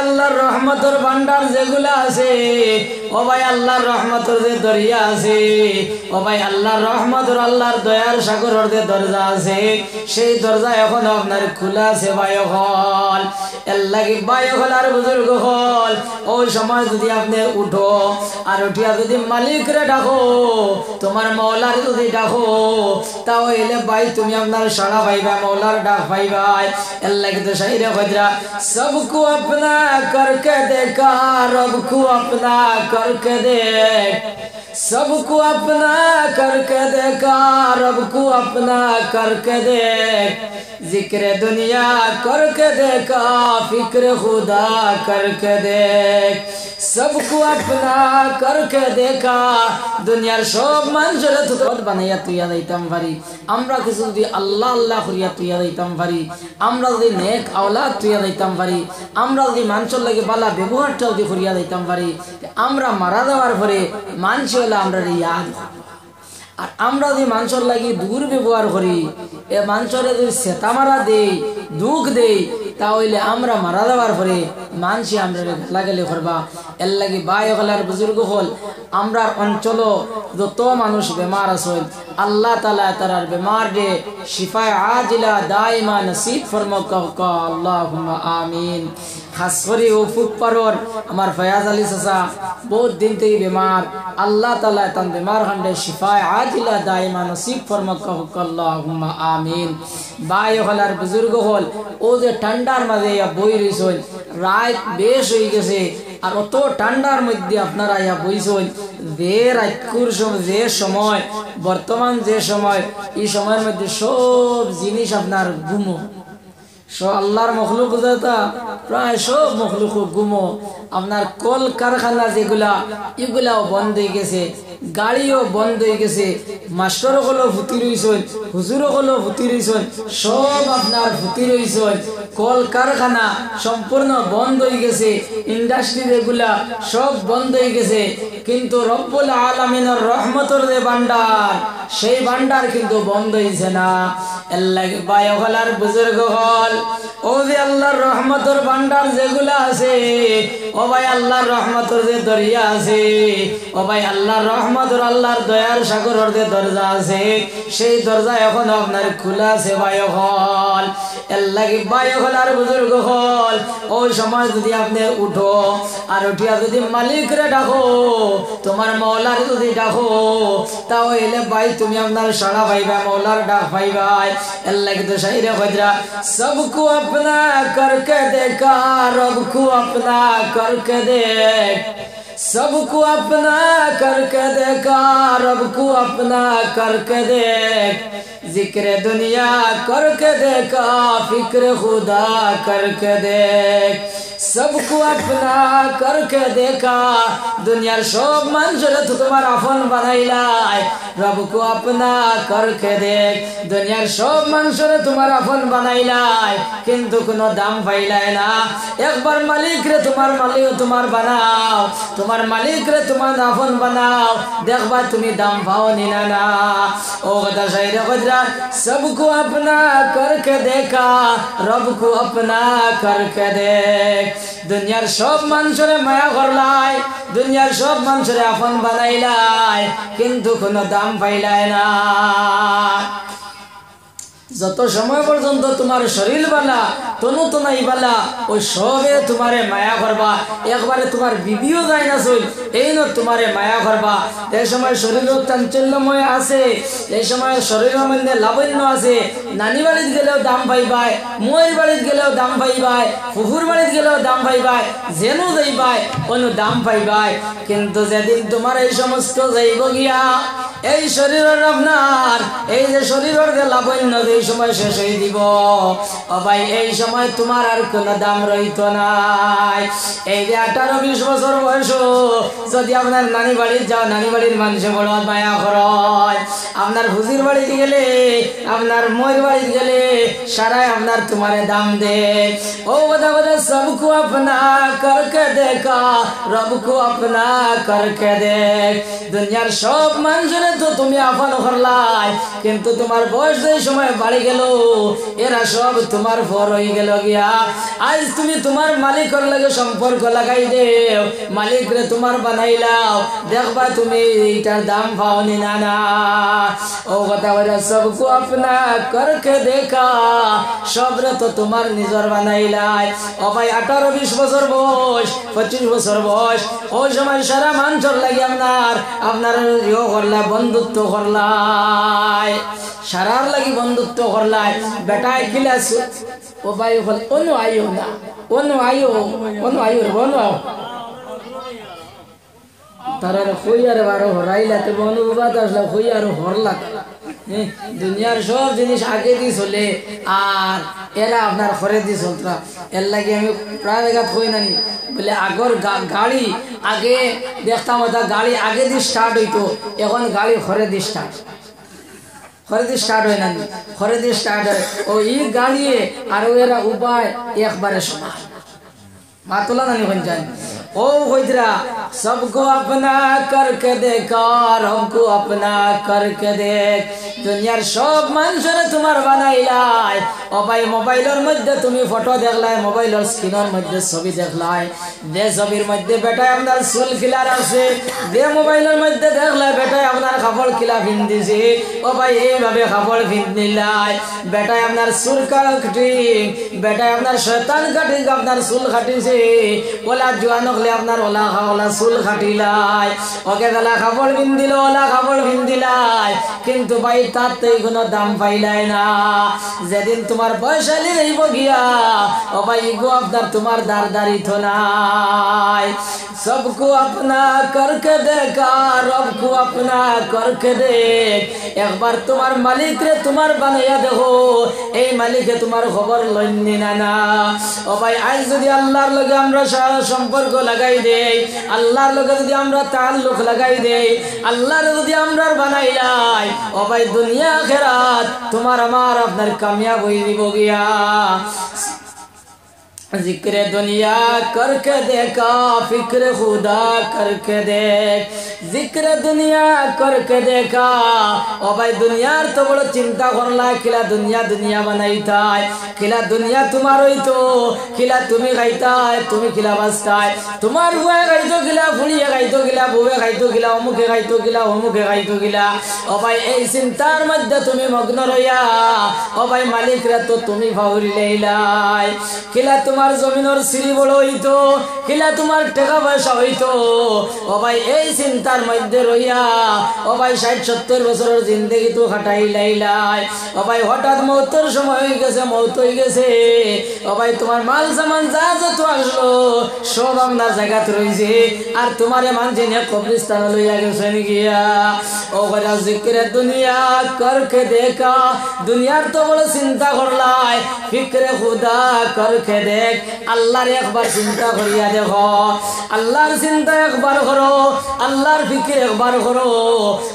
আল্লাহর রহমতের ভান্ডার যেগুলা আছে, ও ভাই আল্লাহর রহমতের যে দরিয়া আছে, ও ভাই আল্লাহর রহমতের আল্লাহর দয়ার সাগরের যে দরজা আছে, সেই দরজা এখন আপনার খোলা আছে ভাই হল। এর লাগি ভাই হল আর বুজুর্গ হল, ওই সময় যদি আপনি উঠো আর উঠিয়া যদি মালিকরে ডাকো, তোমার মৌলার যদি ডাকো, তাহলে ভাই তুমি আপনার সাড়া পাইবা, মৌলার ডাক পাইবাই। এর লাগি তো শাইরে কইরা सबको अपना करके देखा रब को अपना करके देख, सबको अपना करके देखा रब को अपना करके देख, जिक्र दुनिया करके देखा फिक्र खुदा करके देख, सबको अपना करके देखा। দুনিয়ার সব মানুষের তো বানাইয়া তুইয়া যাইতাম পারি, আমরা কিছু যদি আল্লাহ আল্লাহ করিয়া তুইয়া যাইতাম পারি, আমরা যদি নেক আওলাদ তুইয়া যাইতাম পারি, আমরা যদি মানুষের লাগে বালা ব্যবহারটা যদি করিয়া যাইতাম পারি, আমরা মারা যাওয়ার পরে মানুষ হলে আমরা ইয়াদ। আর আমরা যদি মানুষের লাগি দূর ব্যবহার করি, এ মানুষের যদি সেতা মারা দেই, দুঃখ দেই, তাহলে আমরা মারা যাওয়ার পরে মানুষ আমরা গালাগালি করবা। এর লাগি ভাই হলার বুজুর্গ হল, আমরা অঞ্চল যত মানুষ বেমার আছে, আল্লাহ তাআলা তারার বেমার দে শিফায়ে আজিলা দাইমা নসিব ফরমাক আল্লাহুম্মা আমিন। খাস করে ও ফুকপারর আমার ফয়াজ আলী চাচা বহুত দিন থেকে বেমার, আল্লাহ তাআলা তান বেমার খান্ডে শিফায়ে আজিলা দাইমা নসিব ফরমাক আল্লাহুম্মা আমিন। ভাই হলার বুজুর্গ হল, ও যে ঠান্ডার মাঝে বই রইছেন, রাত বেশ হয়ে গেছে, আর অত ঠান্ডার মধ্যে আপনারা ইয়া বইছেন, যে রাতকুর সময়, যে সময় বর্তমান যে সময়, এই সময়ের মধ্যে সব জিনিস আপনার গুমো, আল্লাহর মখলুক যেটা প্রায় সব মখলুক গুমো। আপনার কল কারখানা যেগুলা, এগুলাও বন্ধ হয়ে গেছে, গাড়িও বন্ধ হয়ে গেছে, মাস্টার হলো ভুতি রইছেন, হুজুর হলো ভুতি রইছেন, সব আপনার ভুতি রইছেন। কল কারখানা সম্পূর্ণ বন্ধ হয়ে গেছে, ইন্ডাস্ট্রি যেগুলা সব বন্ধ হয়ে গেছে, কিন্তু রব্বুল আলামিনের রহমতের যে ভান্ডার, সেই ভান্ডার কিন্তু বন্ধ হয়েছে না। আল্লাহ ভাই হলার বুজুর্গ হল, ও যে আল্লাহর রহমতের ভান্ডার যেগুলা আছে, ও ভাই আল্লাহর রহমতের যে দরিয়া আছে, ও ভাই আল্লাহর রহমতের আল্লাহর দয়ার সাগরের যে দরজা আছে, সেই দরজা এখন আপনার খোলা আছে ভাই হল। আল্লাহ ভাই হলার বুজুর্গ হল, ওই সময় যদি আপনি উঠো আর উঠিয়া যদি মালিকরে ডাকো, তোমার মৌলার যদি ডাকো, তাহলে ভাই তুমি আপনার সাড়া পাইবা, মৌলার ডাক পাইবাই। আল্লাহ তো শাইরে কইরা सबको अपना करके देखा रब को अपना करके देख, सबको अपना करके देखा रब को अपना करके देख, जिक्र दुनिया करके देखा फिक्र खुदा करके देख, सबको अपना करके देखा। दुनियार सब মানুষের তো তোমার আপন বানাইলাই, রব কো আপনা করকে দেখ। দুনিয়ার সব মানুষের তোমার আপন বানাইলাই, কিন্তু কোনো দাম পাইলাই না। একবার মালিক রে তোমার মালিক তোমার বানাও, তোমার মালিক রে তোমার আপন বানাও, দেখবা তুমি দাম পাও নি না না। ও কথা শাইরে কইরা सबको अपना करके देखा रब को अपना करके देख। দুনিয়ার সব মানুষের মায়া করলাই, দুনিয়ার সব মানুষের আপন বানাইলাই, কিন্তু কোনো দাম পাইলাই না। যত সময় পর্যন্ত তোমার শরীর বালা, তনু তনাই বালা, ওই সবে তোমারে মায়া করবা। একবারে তোমার বিবিও যায় না চল, এই ন তোমারে মায়া করবা। এই সময় শরীর চাঞ্চল্যময় আছে, এই সময় শরীরের মধ্যে লাবণ্য আছে। নানি বাড়িতে গেলেও দাম পাইবাই, মুয়ের বাড়িতে গেলেও দাম পাইবাই, ফুফুর বাড়িতে গেলেও দাম পাইবাই, যেনু যাইবাই কোনো দাম পাইবাই। কিন্তু যেদিন তোমার এই সমস্ত যাইব গিয়া, এই শরীরের আপনার এই যে শরীরের যে লাবণ্য এই সময় শেষ হয়ে দিব, ও ভাই এই সময় তোমার আর কোনো দাম রইত নাই। এই যে 18-20 বছর বয়স যদি আপনার নানি বাড়ির যাও, নানি বাড়ির মানুষে বড় মায়া করয়। আপনার হুজির বাড়িতে গেলে, আপনার ময়ের বাড়িতে গেলে সারাই আপনার তোমারে দাম দে। ও কথা কথা সবকো আপনা করকে দেখা রব কো আপনা করকে দেখ। দুনিয়ার সব মানুষের তো তুমি আপন করলাই, কিন্তু তোমার বয়স যে সময় বাড়ি হারাই গেল এরা সব তোমার পর হয়ে গেল গিয়া আজ তুমি তোমার মালিকের লগে সম্পর্ক লাগাই দেও মালিক রে তোমার বানাইলাও দেখবা তুমি এটার দাম পাওনি না না ও কথা বলে সবকু আপনা করকে দেখা সবরে তো তোমার নিজর বানাইলাই ও ভাই 18-20 বছর বয়স 25 বছর বয়স ওই সময় সারা মানুষের লাগে আপনার ইয়ে করলা বন্ধুত্ব করলাই সারার লাগি বন্ধুত্ব করলাই বেটায় কিলাস ও ভাই বল অনু আইও না অনু আইও তারা খুইয়ার বারো হরাইলাতে বনুবাদ আসলে খুইয়ার হরলা দুনিয়ার সব জিনিস আগে দিয়ে চলে আর এরা আপনার ঘরে দিয়ে চলতা এর লাগে আমি প্রায় জায়গা কই নানি বলে আগর গাড়ি আগে দেখতাম ওটা গাড়ি আগে দিয়ে স্টার্ট হইতো এখন গাড়ি ঘরে দিয়ে স্টার্ট হয় না ঘরে দিয়ে স্টার্ট হয় ও ই গাড়ি আর এরা উপায় একবারে সমান মাতলা নানি বন যায় ओ गुजरा सबको अपना करके देखा हमको अपना करके देख दुनियार सब মানুষের তোমার বানাইলাই ও ভাই মোবাইলের মধ্যে তুমি ফটো দেখলাই মোবাইলের স্ক্রিনের মধ্যে ছবি দেখলাই দে ছবির মধ্যে বেটায় আপনার চুল খিলার আছে দে মোবাইলের মধ্যে দেখলাই বেটায় আপনার কাপড় খিলা পিন্দিছে ও ভাই এইভাবে কাপড় পিন্দিলাই বেটায় আপনার চুল কাটিং বেটায় আপনার শয়তান কাটিং আপনার চুল কাটিছে ওলা জোয়ান আপনার ওলা চুল খাটিলাই ওকে বেলা কাপড় পিন্দিল ওলা কাপড় পিন্দিলাই কিন্তু ভাই তাতে কোনো দাম পাইলাই না যেদিন তোমার পয়সা লিব গিয়া ও ভাই গো আপনার তোমার দাঁড় তো নাই सबको अपना करके देखा रबको अपना करके देख एक बार तुम्हार मालिक रे तुम्हार बानाया देखो এই মালিকে তোমার খবর লইনি না না ও ভাই আজ যদি আল্লাহর লগে আমরা সম্পর্ক লাগাই দেই আল্লাহর লগে যদি আমরা তাআল্লুক লাগাই দেই আল্লাহর যদি আমরা বানাইলাই ও ভাই দুনিয়া আখিরাত তোমার আমার আপনার কামিয়াব হই দিব গিয়া जिक्र दुनिया करके देखा फिक्र खुदा करके देख जिक्र दुनिया करके देखा ओ भाई दुनियार तो बड़ो चिंता करला किला दुनिया बनाईता किला दुनिया तुम्हार होई तो किला तुम्ही खाईता तुम्ही किला बसता तुम्हार हुआ खाईतो किला फुलिया खाईतो किला बुवे खाईतो किला অমুকে খাইতো কিলা অমুকে খাইতো কিলা ও ভাই এই চিন্তার মধ্যে তুমি মগ্ন রইয়া ও ভাই মালিক রে তো তুমি ভাউরি লইলাই কিলা তোমার জমিনের সিঁড়ি বড় হইতো কিলা তোমার টাকা পয়সা হইতো ও ভাই এই চিন্তার মধ্যে রইয়া ও ভাই 60-70 বছরের জিন্দেগি তো কাটাই লাইলাই ও ভাই হঠাৎ মৌতের সময় হয়ে গেছে মৌত হয়ে গেছে ও ভাই তোমার মাল সামান যা যত আসলো সব আপনার জায়গাতে রইছে আর তোমারে মানছে নিয়ে কবরস্থান লইয়া গেছে গিয়া ও বড় জিকির দুনিয়া করকে দেখা দুনিয়ার তো বড় চিন্তা করলাই ফিকরে খুদা করকে দেখ আল্লাহর একবার চিন্তা করিয়া দেখো আল্লাহর চিন্তা একবার করো আল্লাহর ফিকির একবার করো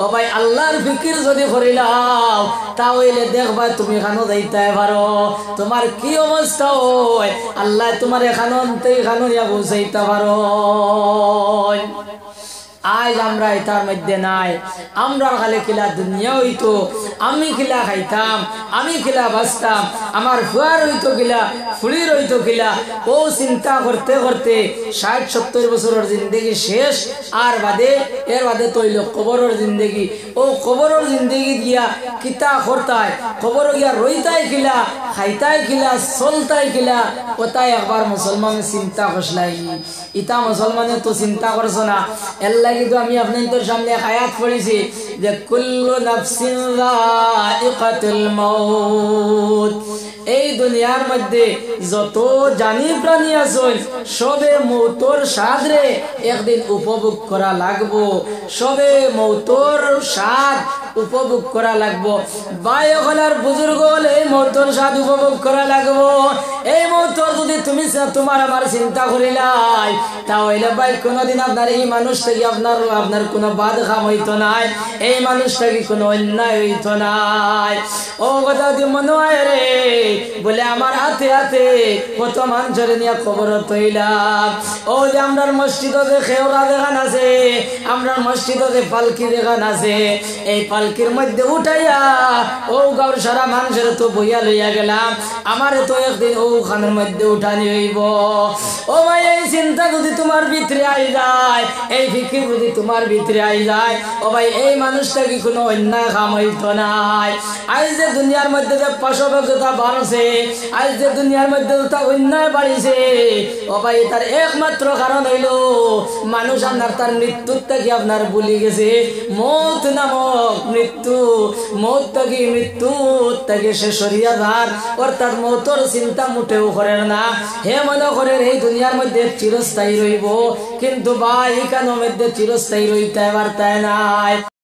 ও ভাই আল্লাহর ফিকির যদি করিলাও তাহলে দেখবা তুমি এখানে যাইতে পারো তোমার কি অবস্থা হয় আল্লাহ তোমার এখানে ইয়া পৌঁছাইতে পারো आज আমরা এটার মধ্যে নাই আমরা খালি কিলা দুনিয়া হইতো আমি কিলা খাইতাম আমি কিলা বাঁচতাম আমার ফুয়ার হইতো কিলা ফুলির হইতো কিলা ও চিন্তা করতে করতে 60-70 বছরের জিন্দেগি শেষ আর এর বাদে তৈল কবরের জিন্দেগি ও কবরের জিন্দেগি গিয়া কিতা করতায় কবর গিয়া রইতাই কিলা খাইতাই কিলা চলতাই কিলা ওটাই একবার মুসলমান চিন্তা করলাই ইতা মুসলমানে তো চিন্তা করছ না এল্লা কিন্তু আমি আপনাদের সামনে আয়াত পড়েছি যে কুল্লু নাফসিন যায়িকাতুল মাউত এই দুনিয়ার মধ্যে যত জানি প্রাণী আছে সবে মৌতর স্বাদ রে একদিন উপভোগ করা লাগবো সবে মৌতর স্বাদ উপভোগ করা লাগবো ভাই হলার বুজুর্গ হলে এই মৌতর স্বাদ উপভোগ করা লাগবো এই মৌতর যদি তুমি তোমার আমার চিন্তা করিলাই তাহলে ভাই কোনোদিন আপনার এই মানুষ থেকে আপনার আপনার কোনো বাদ খাম হইতো নাই, এই মানুষটা কি কোনো অন্যায় হইতো নাই। ও কথা দি মনে হয় রে, বলে আমার হাতে হাতে কত মানুষের নিয়ে খবর তৈলাম। ও যে আমরার মসজিদে খেওরা দেখান আছে, আমরার মসজিদে পালকি দেখান আছে, এই পালকির মধ্যে উঠাইয়া ও গাঁর সারা মানুষের তো বইয়া লইয়া গেলাম, আমারে তো একদিন ওখানের মধ্যে উঠানি হইব। ও ভাই এই চিন্তা যদি তোমার ভিতরে আই যায়, এই ফিকির যদি তোমার ভিতরে আই যায়, ও ভাই এই মানুষটা কি কোনো অন্যায় কাম হইতো নাই। আজ যে দুনিয়ার মধ্যে যে পাশবিকতা বাড়ছে, আজ যে দুনিয়ার মধ্যে অন্যায় বাড়িছে, ও ভাই তার একমাত্র কারণ হইল মানুষ আপনার তার মৃত্যুর থেকে আপনার ভুলে গেছে। মৌত নামক মৃত্যু, মৌত থেকে মৃত্যু থেকে সে সরিয়া যার, অর্থাৎ মৌতর চিন্তা মুঠেও করেন না। হে মনে করেন এই দুনিয়ার মধ্যে চিরস্থায়ী রইব, কিন্তু ভাই এখানের মধ্যে চিরস্থায়ী রইতে পারতায় নাই।